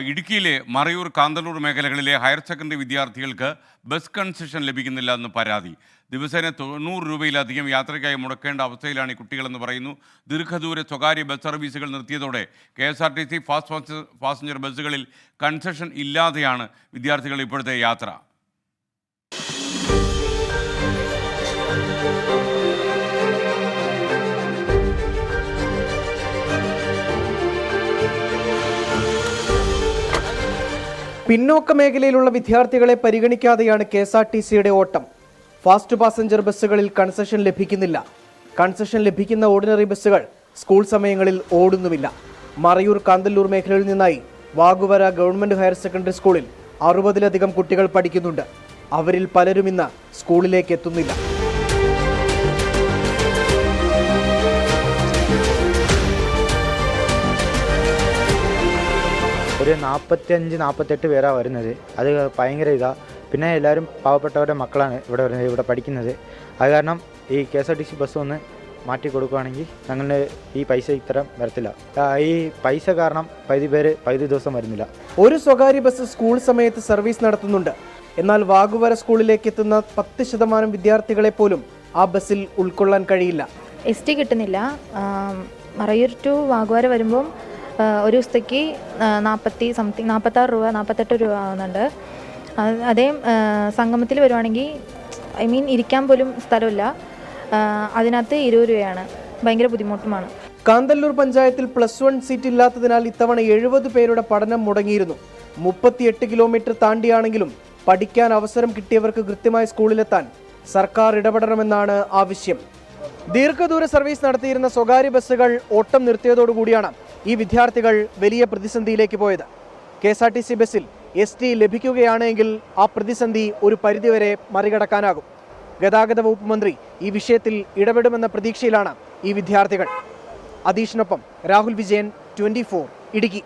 ഇടുക്കിയിലെ മറയൂർ കാന്തല്ലൂർ മേഖലകളിലെ higher secondary വിദ്യാർത്ഥികൾക്ക് ബസ് കൺസെഷൻ ലഭിക്കുന്നില്ല എന്ന് പരാതി. ദിവസേന 90 രൂപയിലധികം യാത്രയ്ക്കായി മുടക്കേണ്ട അവസ്ഥയിലാണ് ഈ കുട്ടികളെന്ന് പറയുന്നു. ദീർഘദൂര സ്വകാര്യ ബസ് സർവീസുകൾ നിർത്തിയതോടെ KSRTC ഫാസ്റ്റ് പാസഞ്ചർ ബസ്സുകളിൽ കൺസെഷൻ ഇല്ലാതെയാണ് വിദ്യാർത്ഥികൾ ഇപ്പോഴത്തെ യാത്ര. പിന്നോക്ക മേഖലയിലുള്ള വിദ്യാർത്ഥികളെ പരിഗണിക്കാതെയാണ് KSRTCയുടെ ഓട്ടം. ഫാസ്റ്റ് പാസഞ്ചർ ബസ്സുകളിൽ കൺസെഷൻ ലഭിക്കുന്നില്ല. കൺസെഷൻ ലഭിക്കുന്ന ഓർഡിനറി ബസ്സുകൾ സ്കൂൾ സമയങ്ങളിൽ ഓടുന്നുമില്ല. മറയൂർ കാന്തല്ലൂർ മേഖലയിൽ നിന്നായി വാഗുവര ഗവൺമെന്റ് ഹയർ സെക്കൻഡറി സ്കൂളിൽ 60-ലധികം കുട്ടികൾ പഠിക്കുന്നുണ്ട്. അവരിൽ പലരും ഇന്ന് സ്കൂളിലേക്ക് എത്തുന്നില്ല. ഒരു 45-48 പേരാണ് വരുന്നത്. അത് ഭയങ്കര ഇതാണ്. പിന്നെ എല്ലാവരും പാവപ്പെട്ടവരുടെ മക്കളാണ് ഇവിടെ പഠിക്കുന്നത്. അത് കാരണം ഈ KSRTC ബസ് ഒന്ന് മാറ്റി കൊടുക്കുകയാണെങ്കിൽ ഞങ്ങളുടെ ഈ പൈസ ഇത്തരം വരത്തില്ല. ഈ പൈസ കാരണം പകുതി ദിവസം വരുന്നില്ല. ഒരു സ്വകാര്യ ബസ് സ്കൂൾ സമയത്ത് സർവീസ് നടത്തുന്നുണ്ട്. എന്നാൽ വാഗുവര സ്കൂളിലേക്ക് എത്തുന്ന 10% വിദ്യാർത്ഥികളെ പോലും ആ ബസ്സിൽ ഉൾക്കൊള്ളാൻ കഴിയില്ല. ST കിട്ടുന്നില്ല. മറയൂർ ടു വാഗുവര വരുമ്പം ഒരു ദിവസത്തേക്ക് 46 രൂപ 48 രൂപ ആവുന്നുണ്ട്. അതേ സംഗമത്തിൽ വരുവാണെങ്കിൽ ഇരിക്കാൻ പോലും സ്ഥലമില്ല. അതിനകത്ത് 20 രൂപയാണ്. ഭയങ്കര ബുദ്ധിമുട്ടുമാണ്. കാന്തല്ലൂർ പഞ്ചായത്തിൽ +1 സീറ്റ് ഇല്ലാത്തതിനാൽ ഇത്തവണ 70 പേരുടെ പഠനം മുടങ്ങിയിരുന്നു. 38 കിലോമീറ്റർ താണ്ടിയാണെങ്കിലും പഠിക്കാൻ അവസരം കിട്ടിയവർക്ക് കൃത്യമായി സ്കൂളിലെത്താൻ സർക്കാർ ഇടപെടണമെന്നാണ് ആവശ്യം. ദീർഘദൂര സർവീസ് നടത്തിയിരുന്ന സ്വകാര്യ ബസ്സുകൾ ഓട്ടം നിർത്തിയതോടുകൂടിയാണ് ഈ വിദ്യാർത്ഥികൾ വലിയ പ്രതിസന്ധിയിലേക്ക് പോയത്. KSRTC ബസ്സിൽ ST ലഭിക്കുകയാണെങ്കിൽ ആ പ്രതിസന്ധി ഒരു പരിധിവരെ മറികടക്കാനാകും. ഗതാഗത വകുപ്പ് മന്ത്രി ഈ വിഷയത്തിൽ ഇടപെടുമെന്ന പ്രതീക്ഷയിലാണ് ഈ വിദ്യാർത്ഥികൾ. അതീഷിനൊപ്പം രാഹുൽ വിജയൻ, 24 ഇടുക്കി.